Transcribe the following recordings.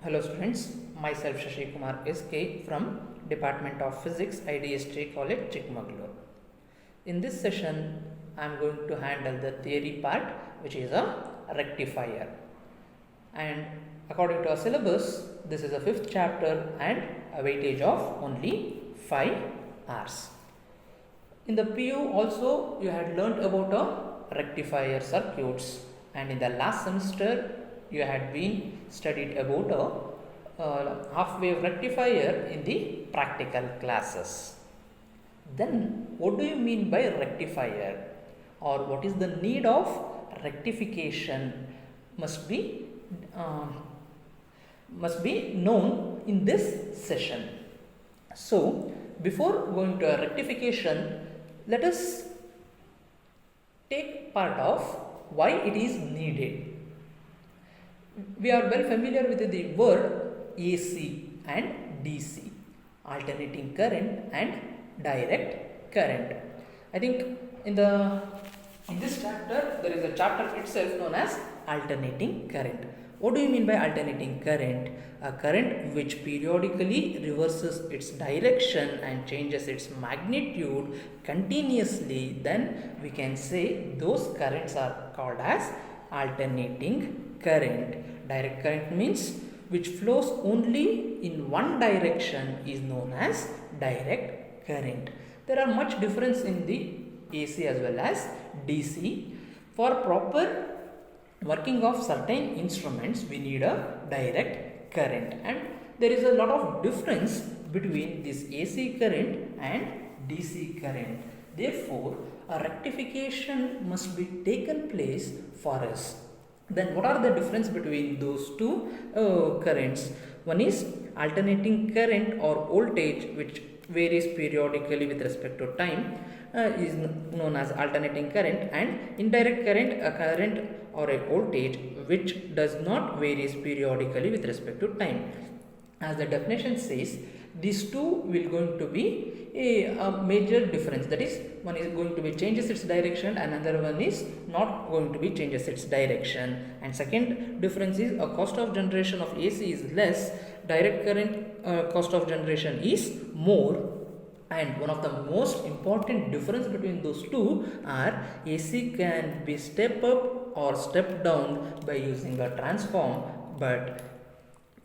Hello students, myself Shashi Kumar SK from Department of Physics, IDST College, Chikmagalur. In this session, I am going to handle the theory part, which is a rectifier. And according to our syllabus, this is a fifth chapter and a weightage of only 5 hours. In the PU also, you had learnt about a rectifier circuits, and in the last semester, you had been studied about a half-wave rectifier in the practical classes. Then what do you mean by rectifier, or what is the need of rectification must be known in this session. So before going to a rectification, let us take part of why it is needed. We are well familiar with the word AC and DC, alternating current and direct current. I think in this chapter there is a chapter itself known as alternating current. What do you mean by alternating current? A current which periodically reverses its direction and changes its magnitude continuously, then we can say those currents are called as alternating current. Direct current means which flows only in one direction is known as direct current. There are much difference in the AC as well as DC. For proper working of certain instruments, we need a direct current, and there is a lot of difference between this AC current and DC current. Therefore, a rectification must be taken place for us. Then what are the difference between those two currents? One is alternating current or voltage, which varies periodically with respect to time, is known as alternating current, and indirect current, a current or a voltage which does not varies periodically with respect to time. As the definition says, these two will going to be a major difference, that is, one is going to be changes its direction, another one is not going to be changes its direction. And second difference is a cost of generation of AC is less, direct current cost of generation is more. And one of the most important difference between those two are AC can be step up or step down by using a transform, but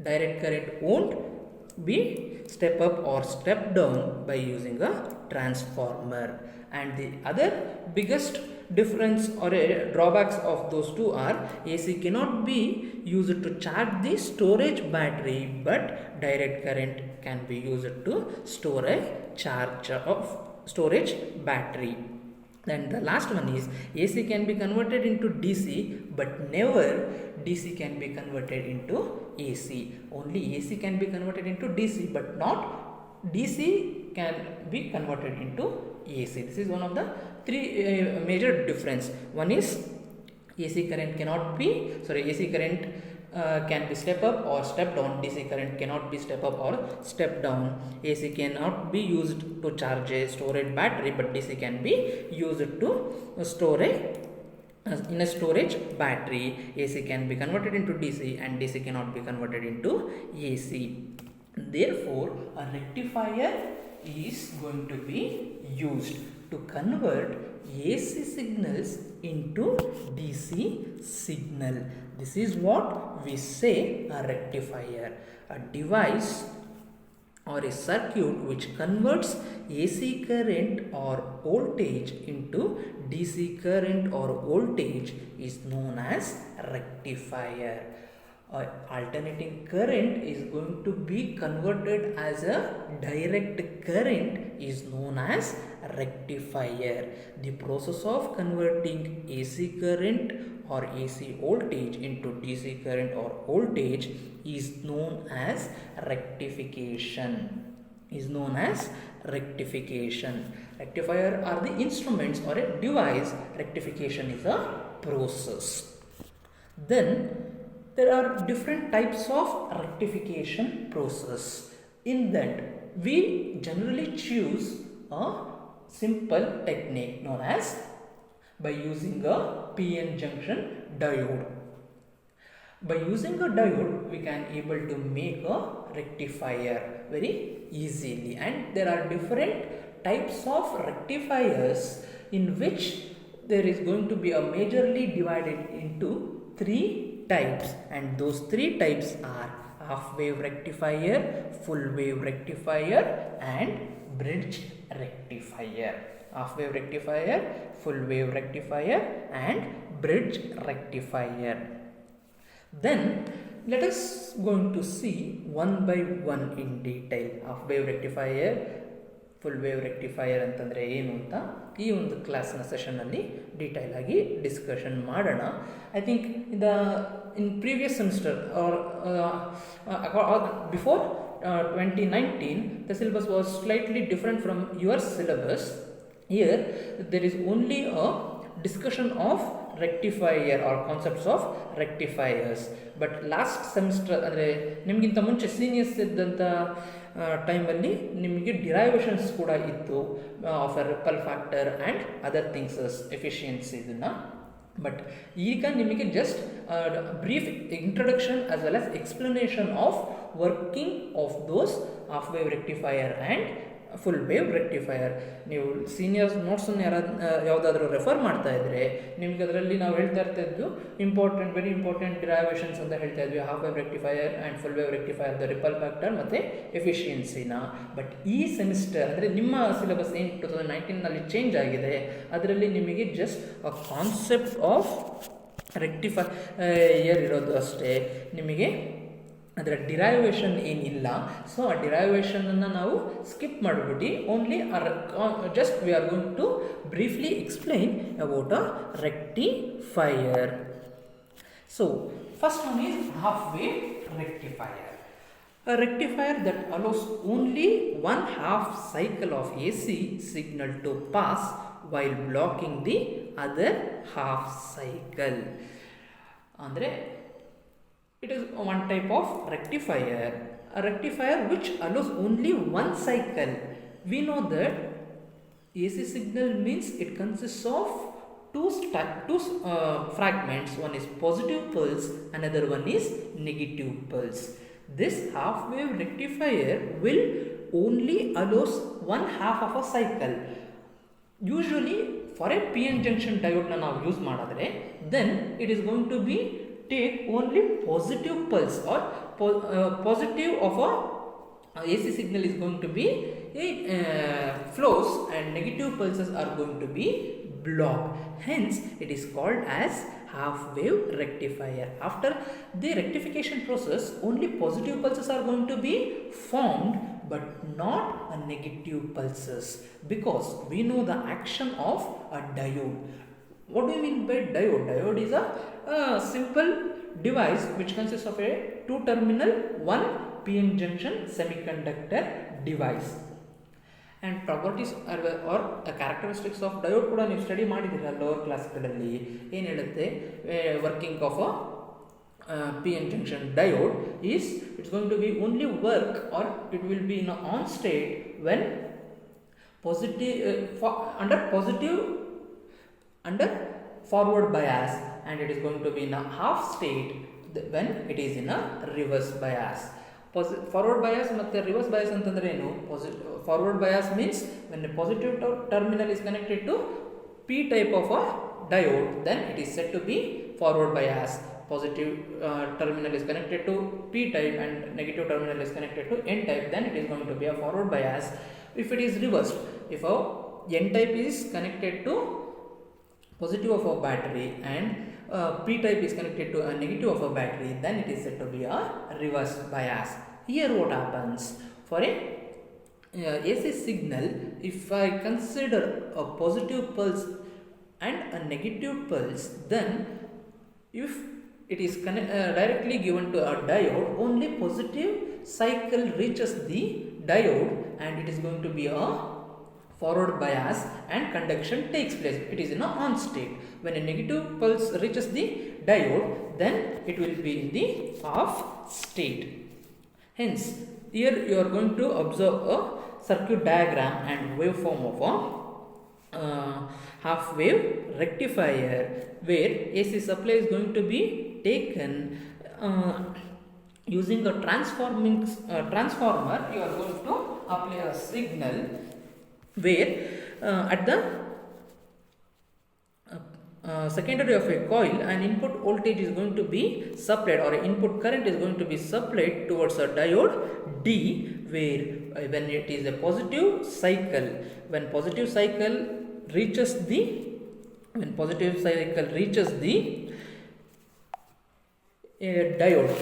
direct current won't be step up or step down by using a transformer. And the other biggest difference or drawbacks of those two are AC cannot be used to charge the storage battery, but direct current can be used to store a charge of storage battery. Then the last one is AC can be converted into DC, but never DC can be converted into AC. Only AC can be converted into DC, but not DC can be converted into AC. This is one of the three major difference. One is AC current can be step up or step down. DC current cannot be step up or step down. AC cannot be used to charge a storage battery, but DC can be used to store in a storage battery. AC can be converted into DC and DC cannot be converted into AC. Therefore, a rectifier is going to be used to convert AC signals into DC signal. This is what we say a rectifier, a device or a circuit which converts AC current or voltage into DC current or voltage is known as rectifier. Alternating current is going to be converted as a direct current is known as rectifier. The process of converting AC current or AC voltage into DC current or voltage is known as rectification. Rectifier are the instruments or a device. Rectification is a process. Then there are different types of rectification process. In that, we generally choose a simple technique known as by using a PN junction diode. By using a diode, we can able to make a rectifier very easily, and there are different types of rectifiers in which there is going to be a majorly divided into three types, and those three types are half wave rectifier, full wave rectifier, and bridge rectifier. Half wave rectifier, full wave rectifier, and bridge rectifier. Then let us going to see one by one in detail. Half wave rectifier, full wave rectifier ಅಂತಂದರೆ ಏನು ಅಂತ ಈ ಒಂದು ಕ್ಲಾಸ್ನ ಸೆಷನಲ್ಲಿ detail ಆಗಿ discussion ಮಾಡೋಣ. I think in previous semester before 2019 the syllabus was slightly different from your syllabus. Here there is only a discussion of rectifier or concepts of rectifiers. But last semester ಅಂದರೆ ನಿಮಗಿಂತ ಮುಂಚೆ seniors ಇದ್ದಂಥ ಟೈಮಲ್ಲಿ ನಿಮಗೆ derivations ಕೂಡ ಇತ್ತು of a ripple factor and other things ಎಫಿಷಿಯನ್ಸಿದನ್ನು. But ಈಗ ನಿಮಗೆ just brief introduction as well as explanation of working of those half wave rectifier and full wave rectifier. ನೀವು ಸೀನಿಯರ್ಸ್ ನೋಟ್ಸನ್ನು ಯಾವುದಾದ್ರೂ ರೆಫರ್ ಮಾಡ್ತಾ ಇದ್ದರೆ ನಿಮ್ಗೆ ಅದರಲ್ಲಿ ನಾವು ಹೇಳ್ತಾ ಇರ್ತಾಯಿದ್ದು ವೆರಿ ಇಂಪಾರ್ಟೆಂಟ್ ಡಿರೈವೇಷನ್ಸ್ ಅಂತ ಹೇಳ್ತಾ ಇದ್ವಿ, half wave rectifier and full wave rectifier, the ripple factor ಮತ್ತು ಎಫಿಷಿಯನ್ಸಿನ. ಬಟ್ ಈ ಸೆಮಿಸ್ಟರ್ ಅಂದರೆ ನಿಮ್ಮ ಸಿಲೆಬಸ್ ಏನು 2019ನಲ್ಲಿ ಚೇಂಜ್ ಆಗಿದೆ, ಅದರಲ್ಲಿ ನಿಮಗೆ just a concept of rectifier ಇರೋದು ಅಷ್ಟೇ. ನಿಮಗೆ ಅದರ ಡಿರೈವೇಷನ್ ಏನಿಲ್ಲ. ಸೊ ಆ ಡಿರೈವೇಷನನ್ನು ನಾವು ಸ್ಕಿಪ್ ಮಾಡಿಬಿಟ್ಟು only just we are going to briefly explain about a rectifier. So first one is half wave rectifier. A rectifier that allows only one half cycle of AC signal to pass while blocking the other half cycle. ಅಂದರೆ it is one type of rectifier, a rectifier which allows only one cycle. We know that AC signal means it consists of two fragments. One is positive pulse, another one is negative pulse. This half wave rectifier will only allows one half of a cycle. Usually for a PN junction diode na ನಾವು use ಮಾಡಿದ್ರೆ then it is going to be take only positive pulse or positive of a AC signal is going to be flows and negative pulses are going to be blocked. Hence it is called as half wave rectifier. After the rectification process, only positive pulses are going to be formed but not a negative pulses, because we know the action of a diode. What do you mean by diode? Diode is a simple device which consists of a two terminal one PN junction semiconductor device. And properties or characteristics of diode ಕೂಡ ನೀವು study ಮಾಡಿದ್ದೀರಾ lower ಕ್ಲಾಸ್ಗಳಲ್ಲಿ. ಏನು ಹೇಳುತ್ತೆ working of a PN junction diode is it's going to be only work or it will be in a on state when under forward bias, and it is going to be in a half state when it is in a reverse bias. Forward bias ಮತ್ತು reverse bias ಅಂತಂದ್ರೆ ಏನು? Forward bias means when the positive terminal is connected to P type of a diode, then it is said to be forward bias. Positive terminal is connected to P type and negative terminal is connected to N type, then it is going to be a forward bias. If it is reversed, if a N type is connected to positive of a battery and P type is connected to a negative of a battery, then it is said to be a reverse bias. Here what happens? For a AC signal, if I consider a positive pulse and a negative pulse, then if it is directly given to a diode, only positive cycle reaches the diode and it is going to be a forward bias and conduction takes place. It is in a on state. When a negative pulse reaches the diode, then it will be in the off state. Hence here you are going to observe a circuit diagram and waveform of a half wave rectifier where AC supply is going to be taken using a transformer, you are going to apply a signal where at the secondary of a coil, an input voltage is going to be supplied, or input current is going to be supplied towards a diode D, where when it is a positive cycle, when positive cycle reaches the diode,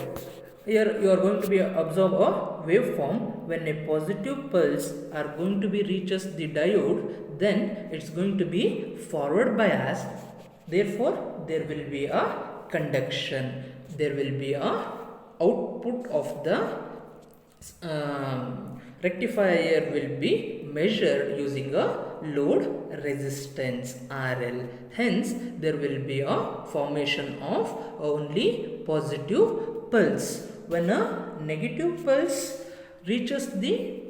here you are going to be observe a waveform. When a positive pulse are going to be reaches the diode, then it's going to be forward bias. Therefore, there will be a conduction. There will be a output of the rectifier will be measured using a load resistance RL. Hence, there will be a formation of only positive pulse. When a negative pulse reaches the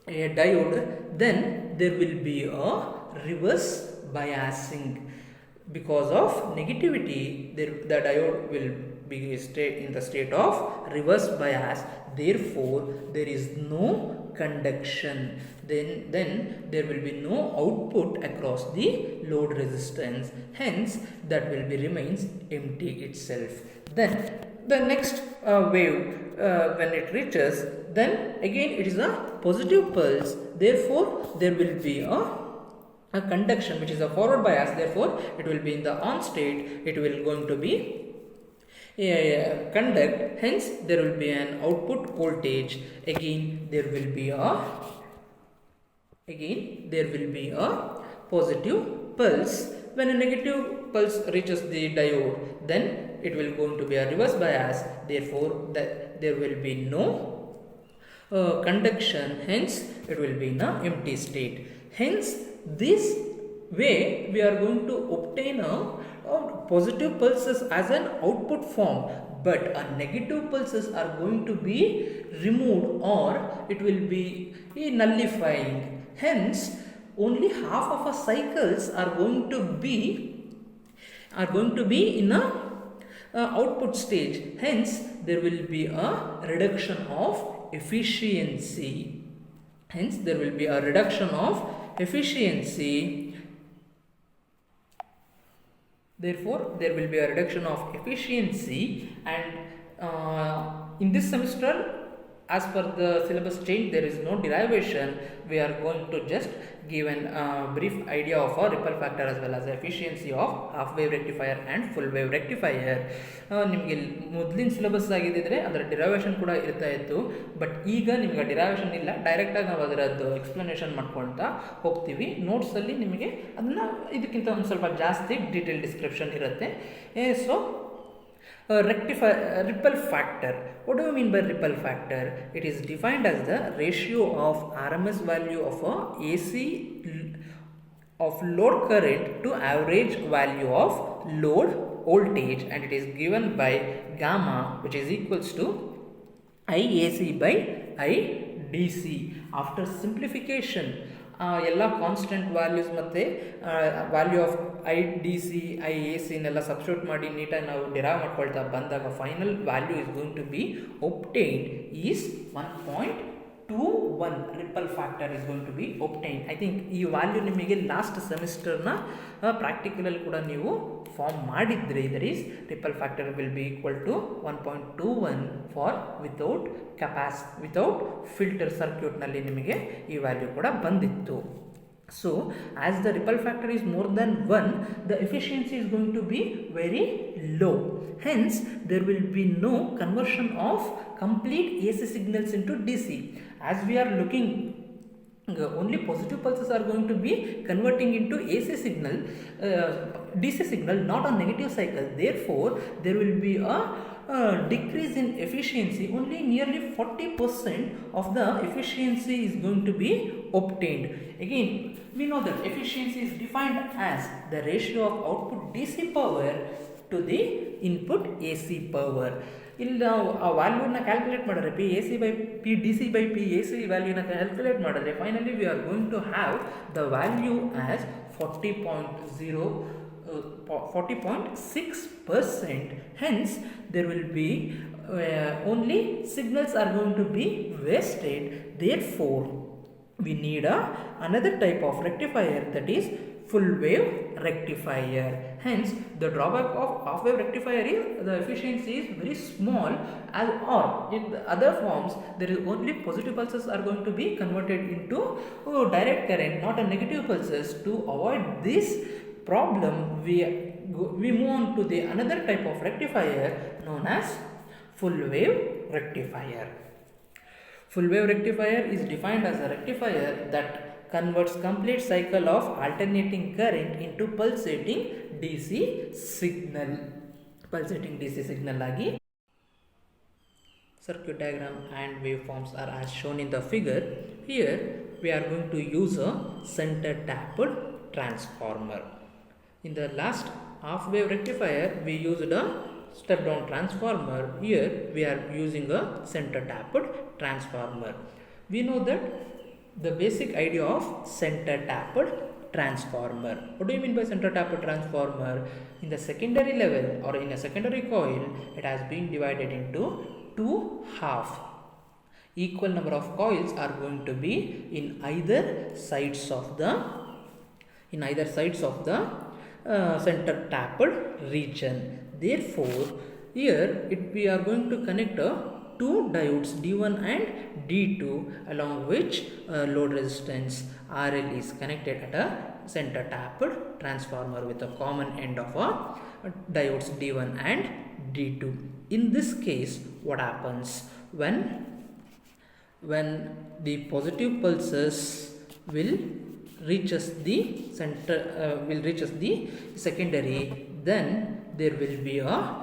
diode, then there will be a reverse biasing. Because of negativity, the diode will be stay in the state of reverse bias. Therefore, there is no conduction. Then there will be no output across the load resistance. Hence, that will be remains empty itself. Then the next wave, when it reaches, then again it is a positive pulse. Therefore, there will be a conduction, which is a forward bias. Therefore, it will be in the on state. It will going to be conduct. Hence, there will be an output voltage. Again, there will be a positive pulse. When a negative pulse reaches the diode, then it will going to be a reverse bias. Therefore, there will be no conduction. Hence, it will be in an empty state. Hence, this way we are going to obtain a positive pulses as an output form, but a negative pulses are going to be removed, or it will be nullifying. Hence, only half of a cycles are going to be in a output stage. Hence, there will be a reduction of efficiency. Therefore, there will be a reduction of efficiency, and in this semester, as per the syllabus change, there is no derivation. We are going to just give a brief idea of a ripple factor as well as the efficiency of half wave rectifier and full wave rectifier. ನಿಮಗೆ ಮೊದಲಿನ syllabus ಆಗಿದ್ದರೆ ಅದರ derivation ಕೂಡ ಇರ್ತಾ ಇತ್ತು, but ಈಗ ನಿಮಗೆ derivation ಇಲ್ಲ. ಡೈರೆಕ್ಟಾಗಿ ನಾವು ಅದರದ್ದು ಎಕ್ಸ್ಪ್ಲನೇಷನ್ ಮಾಡ್ಕೊಳ್ತಾ ಹೋಗ್ತೀವಿ. ನೋಟ್ಸಲ್ಲಿ ನಿಮಗೆ ಅದನ್ನು ಇದಕ್ಕಿಂತ ಒಂದು ಸ್ವಲ್ಪ ಜಾಸ್ತಿ ಡೀಟೇಲ್ ಡಿಸ್ಕ್ರಿಪ್ಷನ್ ಇರುತ್ತೆ. So ripple factor. What do you mean by ripple factor? It is defined as the ratio of RMS value of a AC of load current to average value of load voltage, and it is given by gamma, which is equals to IAC by IDC. After simplification, ಎಲ್ಲ constant values ಮತ್ತು value of IDC IAC ನೆಲ್ಲ substitute ಮಾಡಿ ನೀಟಾಗಿ ನಾವು derive ಮಾಡ್ಕೊಳ್ತಾ ಬಂದಾಗ final value is going to be obtained is 1.21 ripple factor is going to be obtained. I think ಈ value ನಿಮಗೆ ಲಾಸ್ಟ್ ಸೆಮಿಸ್ಟರ್ನ ಪ್ರಾಕ್ಟಿಕಲಲ್ಲಿ ಕೂಡ ನೀವು ಫಾರ್ಮ್ ಮಾಡಿದ್ರಿ. That is ripple factor will be equal to 1.21 for without filter ಸರ್ಕ್ಯೂಟ್ನಲ್ಲಿ ನಿಮಗೆ ಈ ವ್ಯಾಲ್ಯೂ ಕೂಡ ಬಂದಿತ್ತು. So, as the ripple factor is more than 1, the efficiency is going to be very low. Hence, there will be no conversion of complete AC signals into DC. As we are looking, only positive pulses are going to be converting into AC signal, DC signal, not a negative cycle. Therefore, there will be a decrease in efficiency. Only nearly 40% of the efficiency is going to be obtained. Again, we know that efficiency is defined as the ratio of output DC power to the input AC power. ಇಲ್ಲಿ ನಾವು ಆ ವ್ಯಾಲ್ಯೂನ calculate ಮಾಡಿದ್ರೆ PC by P AC ವ್ಯಾಲ್ಯೂನ calculate ಮಾಡಿದ್ರೆ finally we are going to have the value as 40.0 40.6%. Hence, there will be only signals are going to be wasted. Therefore, we need another type of rectifier, that is full wave rectifier. Hence, the drawback of half wave rectifier is the efficiency is very small, as or in the other forms there is only positive pulses are going to be converted into direct current, not a negative pulses. To avoid this problem, we move on to the another type of rectifier known as full wave rectifier. Full wave rectifier is defined as a rectifier that converts complete cycle of alternating current into pulsating DC signal. Pulsating DC signal agi circuit diagram and waveforms are as shown in the figure. Here we are going to use a center tapped transformer. In the last half wave rectifier we used a step down transformer. Here we are using a center tapped transformer. We know that the basic idea of center tapped transformer. What do you mean by center tapped transformer? In the secondary level or in a secondary coil, it has been divided into two halves. Equal number of coils are going to be in either sides of the center tapped region. Therefore, here we are going to connect two diodes D1 and D2, along which load resistance RL is connected at a center tapped transformer with a common end of diodes D1 and D2. In this case, what happens when the positive pulses will reaches the secondary, then there will be a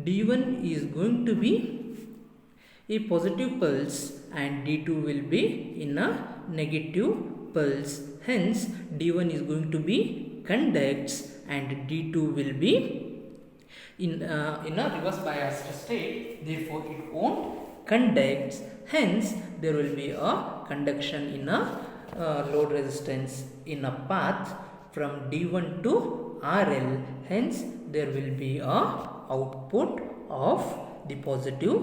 D1 is going to be a positive pulse and D2 will be in a negative pulse. Hence, D1 is going to be conducts and D2 will be in a reverse biased state. Therefore, it won't conduct. Hence, there will be a conduction in a load resistance in a path from D1 to RL. Hence, there will be a output of the positive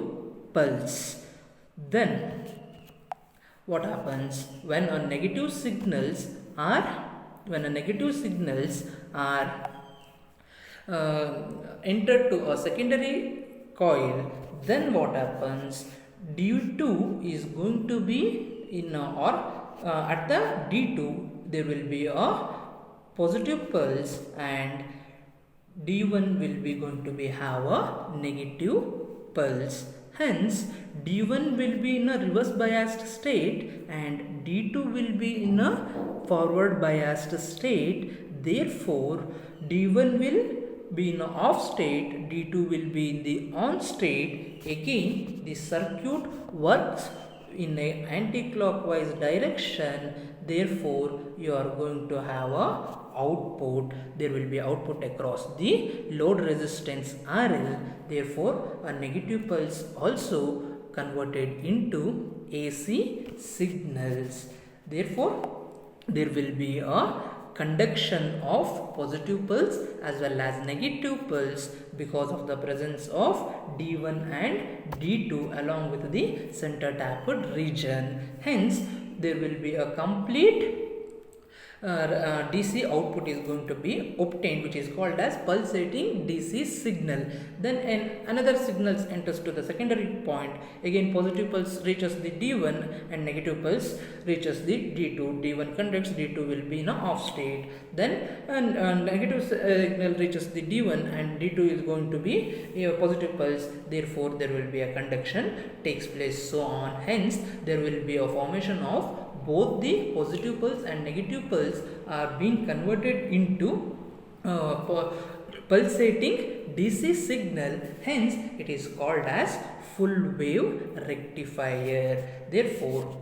pulse. Then, what happens when a negative signals are entered to a secondary coil? Then what happens? D2 is going to be in at the D2 there will be a positive pulse and D1 will be going to be have a negative pulse. Hence, D1 will be in a reverse biased state and D2 will be in a forward biased state. Therefore, D1 will be in a off state, D2 will be in the on state. Again, the circuit works in a anti-clockwise direction. Therefore, you are going to have a output. There will be output across the load resistance RL. Therefore, a negative pulse also converted into AC signals. Therefore, there will be a conduction of positive pulse as well as negative pulse because of the presence of D1 and D2 along with the center tapped region. Hence, there will be a complete DC output is going to be obtained, which is called as pulsating DC signal. Then another signal enters to the secondary point. Again, positive pulse reaches the D1 and negative pulse reaches the D2. D1 conducts, D2 will be in a off state. Then negative signal reaches the D1 and D2 is going to be a positive pulse. Therefore, there will be a conduction takes place, so on. Hence, there will be a formation of both the positive pulse and negative pulse are being converted into pulsating DC signal. Hence, it is called as full wave rectifier. Therefore,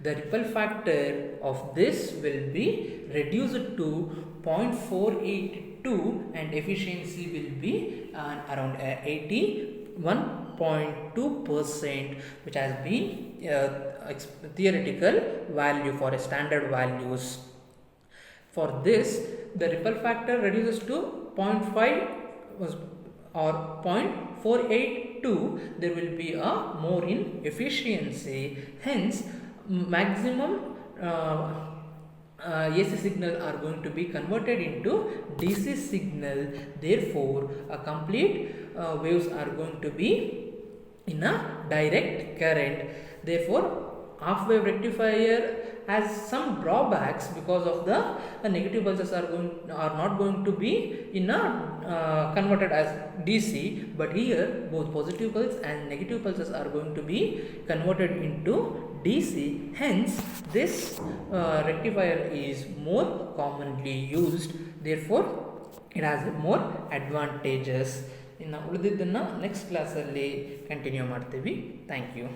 the ripple factor of this will be reduced to 0.482 and efficiency will be around 81.2%, which has been theoretical value for a standard values. For this, the ripple factor reduces to 0.5 or 0.482. There will be a more in efficiency. Hence, maximum AC signal are going to be converted into DC signal. Therefore, a complete waves are going to be in a direct current. Therefore, half wave rectifier has some drawbacks because of the negative pulses are not going to be in a converted as DC, but here both positive pulse and negative pulses are going to be converted into DC. Hence, this rectifier is more commonly used. Therefore, it has more advantages. ಇನ್ನು ಉಳಿದಿದ್ದನ್ನು next ಕ್ಲಾಸಲ್ಲಿ continue ಮಾಡ್ತೀವಿ. Thank you.